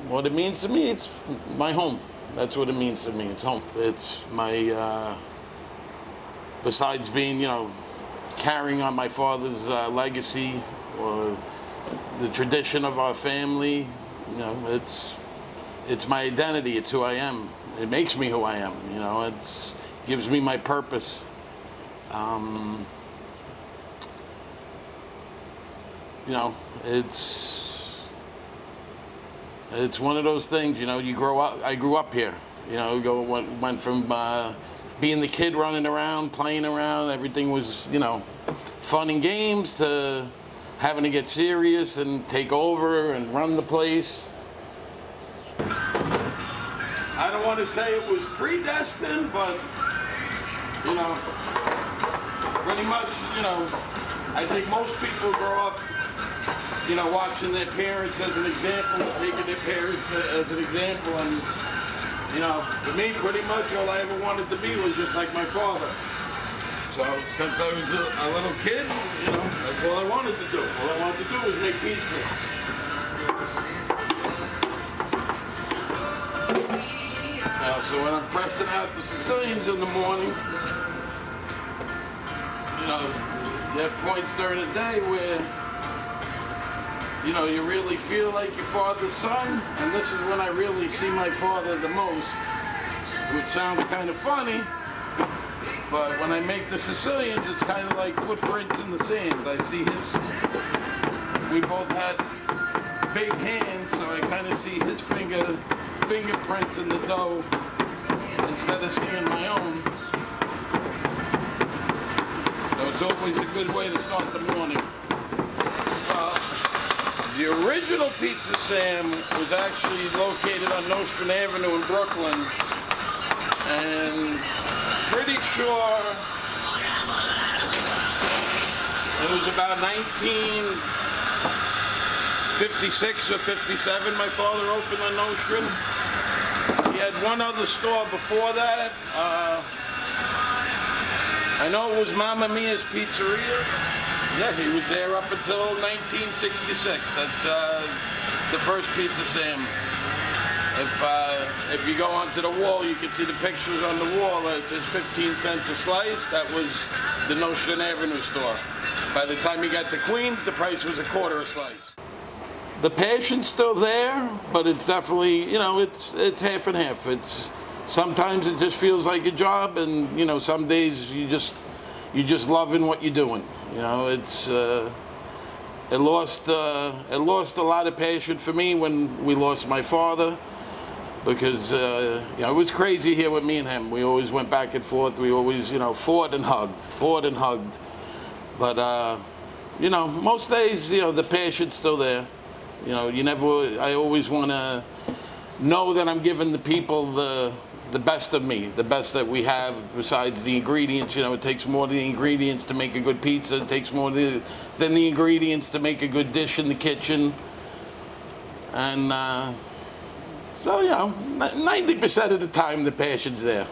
What it means to me, it's my home. That's what it means to me. It's home. It's my, besides being, carrying on my father's legacy or the tradition of our family, it's my identity. It's who I am. It makes me who I am. It gives me my purpose. It's one of those things. You grow up. I grew up here. Went from being the kid running around, playing around. Everything was fun and games to having to get serious and take over and run the place. I don't want to say it was predestined, but pretty much, I think most people grow up, watching their parents as an example, taking their parents as an example, and for me, pretty much all I ever wanted to be was just like my father. So since I was a little kid, that's all I wanted to do. All I wanted to do was make pizza. So when I'm pressing out the Sicilians in the morning, there are points during the day where, you really feel like your father's son, and this is when I really see my father the most, which sounds kind of funny, but when I make the Sicilians, it's kind of like footprints in the sand. I see we both had big hands, so I kind of see his fingerprints in the dough instead of seeing my own. So it's always a good way to start the morning. The original Pizza Sam was actually located on Nostrand Avenue in Brooklyn, and pretty sure it was about 1956 or 57 my father opened on Nostrand. He had one other store before that. I know it was Mamma Mia's Pizzeria. Yeah, he was there up until 1966. That's the first Pizza Sam. If you go onto the wall, you can see the pictures on the wall. It says 15 cents a slice. That was the Nostrand Avenue store. By the time you got to Queens, the price was $0.25 a slice. The passion's still there, but it's definitely, it's half and half. Sometimes it just feels like a job, and some days you're just loving what you're doing. It lost a lot of passion for me when we lost my father, because it was crazy here with me and him. We always went back and forth. We always fought and hugged. But most days the passion's still there. I always want to know that I'm giving the people the best of me, the best that we have besides the ingredients. It takes more than the ingredients to make a good pizza. It takes more than the ingredients to make a good dish in the kitchen. And so, 90% of the time the passion's there.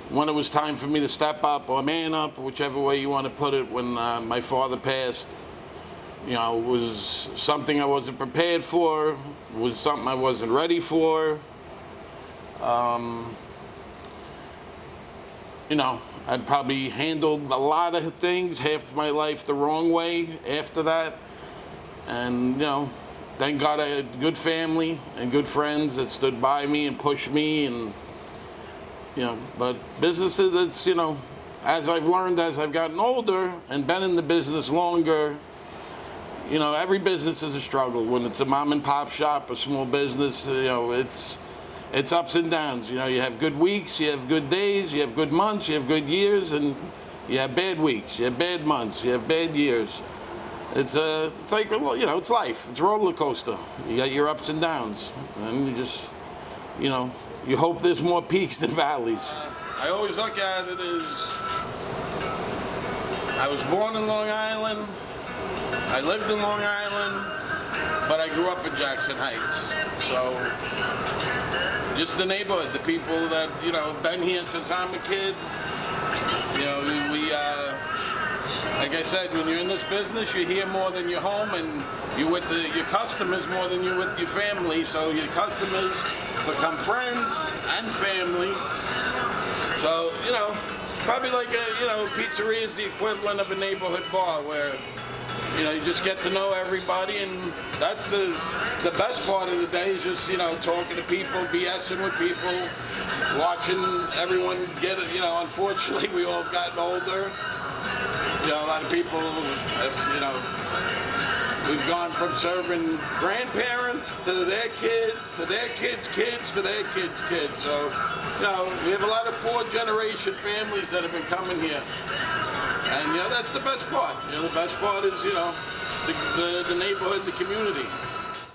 When it was time for me to step up or man up, whichever way you want to put it, when my father passed, it was something I wasn't prepared for, it was something I wasn't ready for. I probably handled a lot of things, half of my life the wrong way after that. And, thank God I had good family and good friends that stood by me and pushed me. And, but businesses, it's, as I've learned as I've gotten older and been in the business longer, every business is a struggle. When it's a mom and pop shop, a small business, it's ups and downs. You have good weeks, you have good days, you have good months, you have good years, and you have bad weeks, you have bad months, you have bad years. It's like, it's life. It's a roller coaster. You got your ups and downs, and you just, you hope there's more peaks than valleys. I always look at it as, I was born in Long Island, I lived in Long Island, but I grew up in Jackson Heights. So, just the neighborhood, the people that, have been here since I'm a kid. I like I said, when you're in this business, you're here more than you're home, and you're with your customers more than you're with your family. So your customers become friends and family. So, you know, probably like pizzeria is the equivalent of a neighborhood bar where, you know, you just get to know everybody, and that's the best part of the day is just, you know, talking to people, BSing with people, watching everyone get it. You know, unfortunately, we all have gotten older. You know, a lot of people have, you know, we've gone from serving grandparents to their kids, to their kids' kids, to their kids' kids. So, you know, we have a lot of fourth-generation families that have been coming here. And, you know, that's the best part. You know, the best part is, you know, the neighborhood, the community.